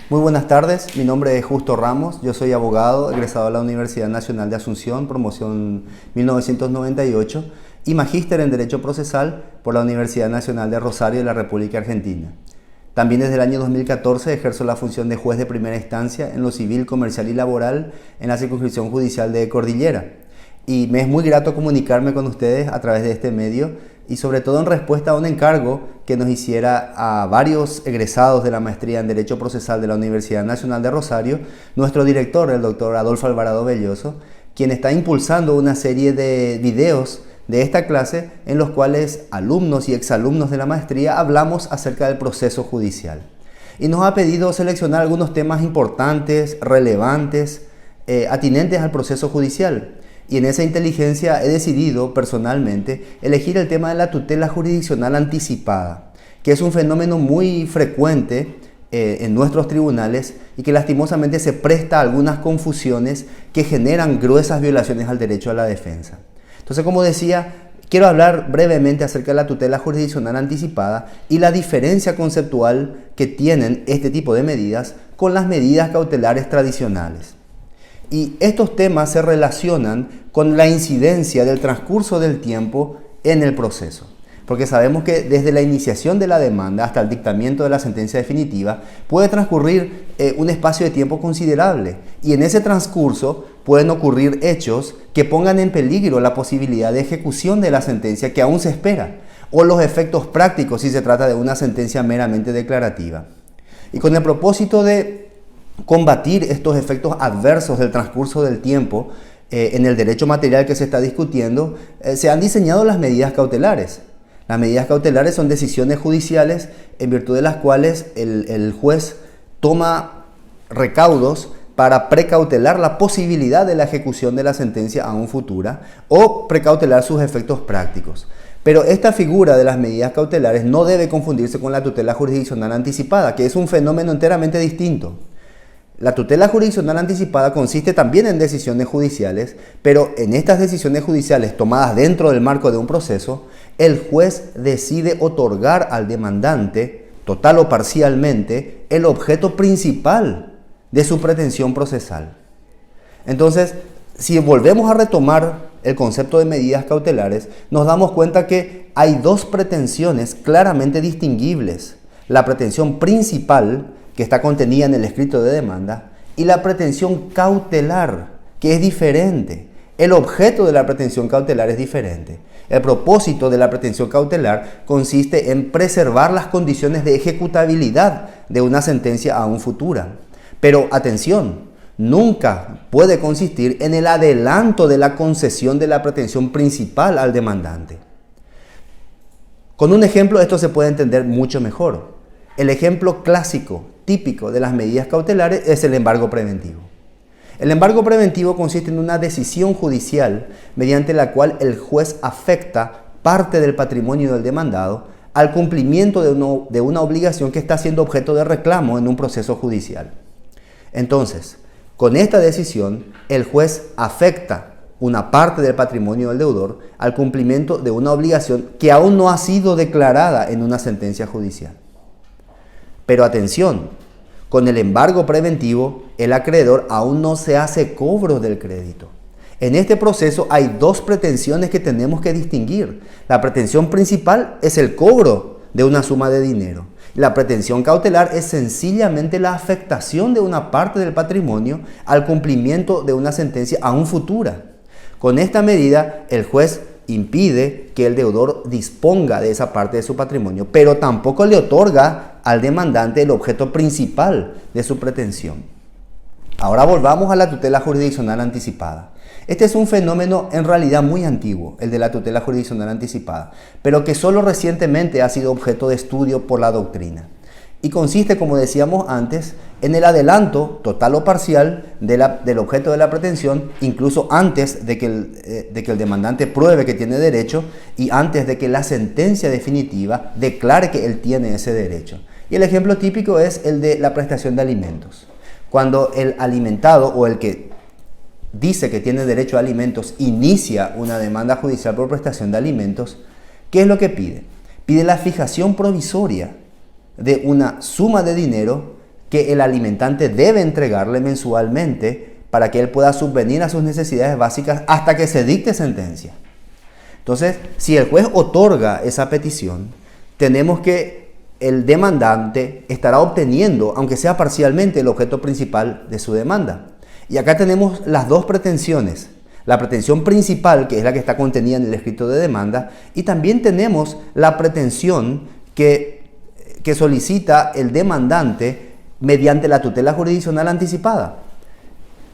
Muy buenas tardes, mi nombre es Justo Ramos, yo soy abogado, egresado de la Universidad Nacional de Asunción, promoción 1998, y magíster en Derecho Procesal por la Universidad Nacional de Rosario de la República Argentina. También desde el año 2014 ejerzo la función de juez de primera instancia en lo civil, comercial y laboral en la circunscripción judicial de Cordillera. Y me es muy grato comunicarme con ustedes a través de este medio y sobre todo en respuesta a un encargo que nos hiciera a varios egresados de la maestría en Derecho Procesal de la Universidad Nacional de Rosario, nuestro director, el doctor Adolfo Alvarado Belloso, quien está impulsando una serie de videos de esta clase en los cuales alumnos y exalumnos de la maestría hablamos acerca del proceso judicial. Y nos ha pedido seleccionar algunos temas importantes, relevantes, atinentes al proceso judicial. Y en esa inteligencia he decidido personalmente elegir el tema de la tutela jurisdiccional anticipada, que es un fenómeno muy frecuente en nuestros tribunales y que lastimosamente se presta a algunas confusiones que generan gruesas violaciones al derecho a la defensa. Entonces, como decía, quiero hablar brevemente acerca de la tutela jurisdiccional anticipada y la diferencia conceptual que tienen este tipo de medidas con las medidas cautelares tradicionales. Y estos temas se relacionan con la incidencia del transcurso del tiempo en el proceso. Porque sabemos que desde la iniciación de la demanda hasta el dictamiento de la sentencia definitiva puede transcurrir un espacio de tiempo considerable. Y en ese transcurso pueden ocurrir hechos que pongan en peligro la posibilidad de ejecución de la sentencia que aún se espera, o los efectos prácticos si se trata de una sentencia meramente declarativa. Y con el propósito de combatir estos efectos adversos del transcurso del tiempo en el derecho material que se está discutiendo, se han diseñado las medidas cautelares. Las medidas cautelares son decisiones judiciales en virtud de las cuales el juez toma recaudos para precautelar la posibilidad de la ejecución de la sentencia aún futura o precautelar sus efectos prácticos. Pero esta figura de las medidas cautelares no debe confundirse con la tutela jurisdiccional anticipada, que es un fenómeno enteramente distinto. La tutela jurisdiccional anticipada consiste también en decisiones judiciales, pero en estas decisiones judiciales tomadas dentro del marco de un proceso, el juez decide otorgar al demandante, total o parcialmente, el objeto principal de su pretensión procesal. Entonces, si volvemos a retomar el concepto de medidas cautelares, nos damos cuenta que hay dos pretensiones claramente distinguibles. La pretensión principal, que está contenida en el escrito de demanda, y la pretensión cautelar, que es diferente. El objeto de la pretensión cautelar es diferente. El propósito de la pretensión cautelar consiste en preservar las condiciones de ejecutabilidad de una sentencia aún futura. Pero atención, nunca puede consistir en el adelanto de la concesión de la pretensión principal al demandante. Con un ejemplo esto se puede entender mucho mejor. El ejemplo clásico, típico de las medidas cautelares es el embargo preventivo. El embargo preventivo consiste en una decisión judicial mediante la cual el juez afecta parte del patrimonio del demandado al cumplimiento de una obligación que está siendo objeto de reclamo en un proceso judicial. Entonces, con esta decisión, el juez afecta una parte del patrimonio del deudor al cumplimiento de una obligación que aún no ha sido declarada en una sentencia judicial. Pero atención, con el embargo preventivo, el acreedor aún no se hace cobro del crédito. En este proceso hay dos pretensiones que tenemos que distinguir. La pretensión principal es el cobro de una suma de dinero. La pretensión cautelar es sencillamente la afectación de una parte del patrimonio al cumplimiento de una sentencia aún futura. Con esta medida, el juez impide que el deudor disponga de esa parte de su patrimonio, pero tampoco le otorga al demandante el objeto principal de su pretensión. Ahora volvamos a la tutela jurisdiccional anticipada. Este es un fenómeno en realidad muy antiguo, el de la tutela jurisdiccional anticipada, pero que solo recientemente ha sido objeto de estudio por la doctrina. Y consiste, como decíamos antes, en el adelanto total o parcial del objeto de la pretensión, incluso antes de que el demandante pruebe que tiene derecho y antes de que la sentencia definitiva declare que él tiene ese derecho. Y el ejemplo típico es el de la prestación de alimentos. Cuando el alimentado o el que dice que tiene derecho a alimentos inicia una demanda judicial por prestación de alimentos, ¿qué es lo que pide? Pide la fijación provisoria de una suma de dinero que el alimentante debe entregarle mensualmente para que él pueda subvenir a sus necesidades básicas hasta que se dicte sentencia. Entonces, si el juez otorga esa petición, tenemos que el demandante estará obteniendo, aunque sea parcialmente, el objeto principal de su demanda. Y acá tenemos las dos pretensiones. La pretensión principal, que es la que está contenida en el escrito de demanda, y también tenemos la pretensión que solicita el demandante mediante la tutela jurisdiccional anticipada.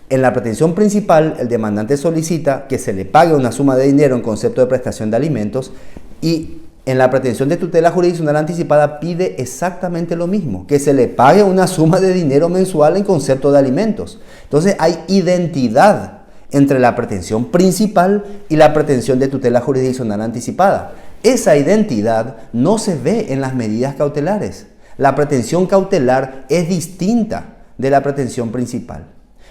En la pretensión principal, el demandante solicita que se le pague una suma de dinero en concepto de prestación de alimentos, y en la pretensión de tutela jurisdiccional anticipada pide exactamente lo mismo, que se le pague una suma de dinero mensual en concepto de alimentos. Entonces hay identidad entre la pretensión principal y la pretensión de tutela jurisdiccional anticipada. Esa identidad no se ve en las medidas cautelares. La pretensión cautelar es distinta de la pretensión principal.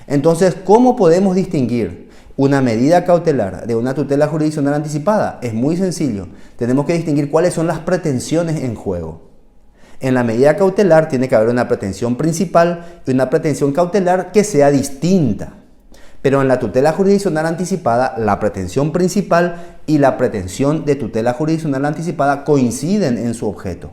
Entonces, ¿cómo podemos distinguir una medida cautelar de una tutela jurisdiccional anticipada? Es muy sencillo. Tenemos que distinguir cuáles son las pretensiones en juego. En la medida cautelar tiene que haber una pretensión principal y una pretensión cautelar que sea distinta. Pero en la tutela jurisdiccional anticipada, la pretensión principal y la pretensión de tutela jurisdiccional anticipada coinciden en su objeto.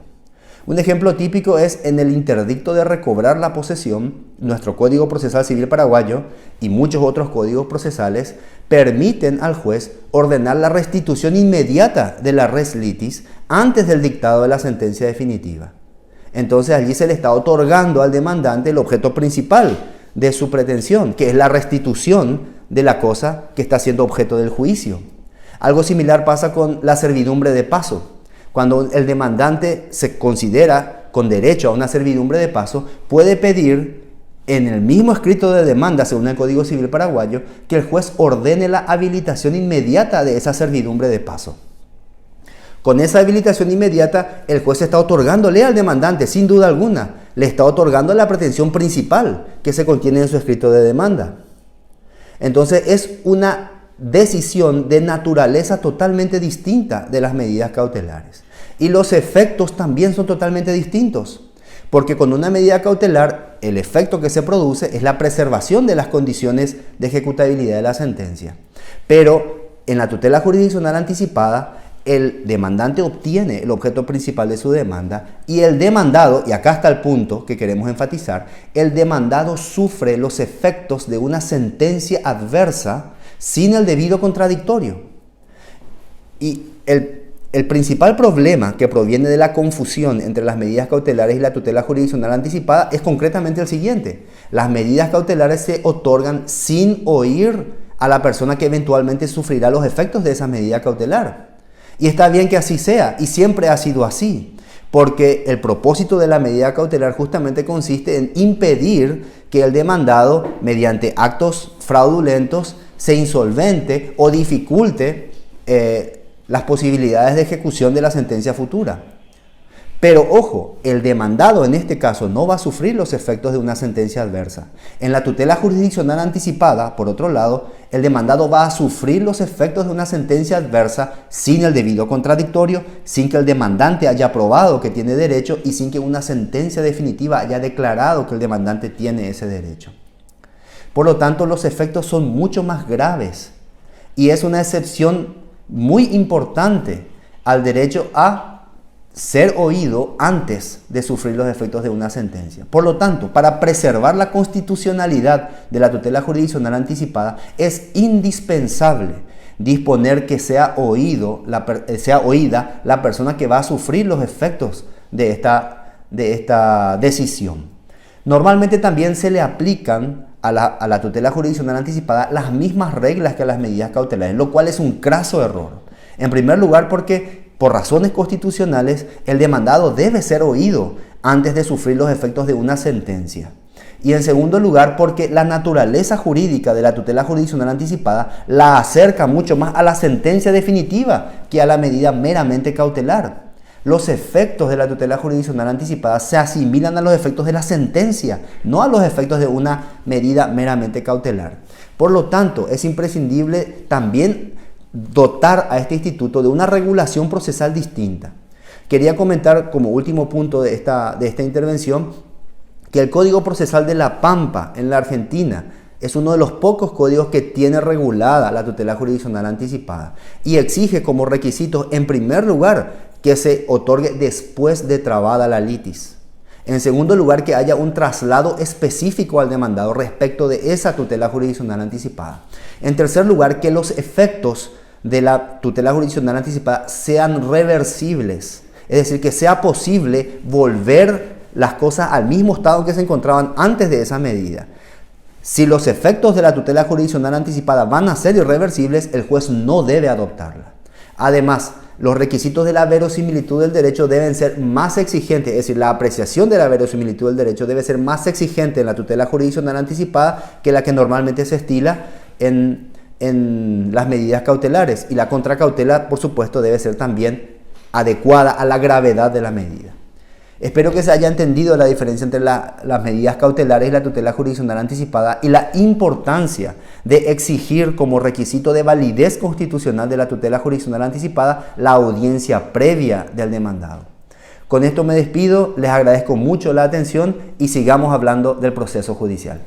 Un ejemplo típico es en el interdicto de recobrar la posesión. Nuestro Código Procesal Civil paraguayo y muchos otros códigos procesales permiten al juez ordenar la restitución inmediata de la res litis antes del dictado de la sentencia definitiva. Entonces allí se le está otorgando al demandante el objeto principal de su pretensión, que es la restitución de la cosa que está siendo objeto del juicio. Algo similar pasa con la servidumbre de paso. Cuando el demandante se considera con derecho a una servidumbre de paso, puede pedir en el mismo escrito de demanda, según el Código Civil paraguayo, que el juez ordene la habilitación inmediata de esa servidumbre de paso. Con esa habilitación inmediata, el juez está otorgándole al demandante, sin duda alguna, le está otorgando la pretensión principal que se contiene en su escrito de demanda. Entonces es una decisión de naturaleza totalmente distinta de las medidas cautelares. Y los efectos también son totalmente distintos, porque con una medida cautelar el efecto que se produce es la preservación de las condiciones de ejecutabilidad de la sentencia. Pero en la tutela jurisdiccional anticipada, el demandante obtiene el objeto principal de su demanda y el demandado, y acá está el punto que queremos enfatizar, el demandado sufre los efectos de una sentencia adversa sin el debido contradictorio. Y el principal problema que proviene de la confusión entre las medidas cautelares y la tutela jurisdiccional anticipada es concretamente el siguiente. Las medidas cautelares se otorgan sin oír a la persona que eventualmente sufrirá los efectos de esa medida cautelar. Y está bien que así sea, y siempre ha sido así, porque el propósito de la medida cautelar justamente consiste en impedir que el demandado, mediante actos fraudulentos, se insolvente o dificulte las posibilidades de ejecución de la sentencia futura. Pero ojo, el demandado en este caso no va a sufrir los efectos de una sentencia adversa. En la tutela jurisdiccional anticipada, por otro lado, el demandado va a sufrir los efectos de una sentencia adversa sin el debido contradictorio, sin que el demandante haya probado que tiene derecho y sin que una sentencia definitiva haya declarado que el demandante tiene ese derecho. Por lo tanto, los efectos son mucho más graves y es una excepción muy importante al derecho a ser oído antes de sufrir los efectos de una sentencia. Por lo tanto, para preservar la constitucionalidad de la tutela jurisdiccional anticipada, es indispensable disponer que sea oída la persona que va a sufrir los efectos de esta decisión. Normalmente también se le aplican a la tutela jurisdiccional anticipada las mismas reglas que a las medidas cautelares, lo cual es un craso error. En primer lugar, porque por razones constitucionales, el demandado debe ser oído antes de sufrir los efectos de una sentencia. Y en segundo lugar, porque la naturaleza jurídica de la tutela jurisdiccional anticipada la acerca mucho más a la sentencia definitiva que a la medida meramente cautelar. Los efectos de la tutela jurisdiccional anticipada se asimilan a los efectos de la sentencia, no a los efectos de una medida meramente cautelar. Por lo tanto, es imprescindible también dotar a este instituto de una regulación procesal distinta. Quería comentar como último punto de esta intervención que el Código Procesal de La Pampa en la Argentina es uno de los pocos códigos que tiene regulada la tutela jurisdiccional anticipada y exige como requisito, en primer lugar, que se otorgue después de trabada la litis. En segundo lugar, que haya un traslado específico al demandado respecto de esa tutela jurisdiccional anticipada. En tercer lugar, que los efectos de la tutela jurisdiccional anticipada sean reversibles, es decir, que sea posible volver las cosas al mismo estado que se encontraban antes de esa medida. Si los efectos de la tutela jurisdiccional anticipada van a ser irreversibles, el juez no debe adoptarla. Además, los requisitos de la verosimilitud del derecho deben ser más exigentes, es decir, la apreciación de la verosimilitud del derecho debe ser más exigente en la tutela jurisdiccional anticipada que la que normalmente se estila en las medidas cautelares. Y la contracautela, por supuesto, debe ser también adecuada a la gravedad de la medida. Espero que se haya entendido la diferencia entre las medidas cautelares y la tutela jurisdiccional anticipada y la importancia de exigir como requisito de validez constitucional de la tutela jurisdiccional anticipada la audiencia previa del demandado. Con esto me despido, les agradezco mucho la atención y sigamos hablando del proceso judicial.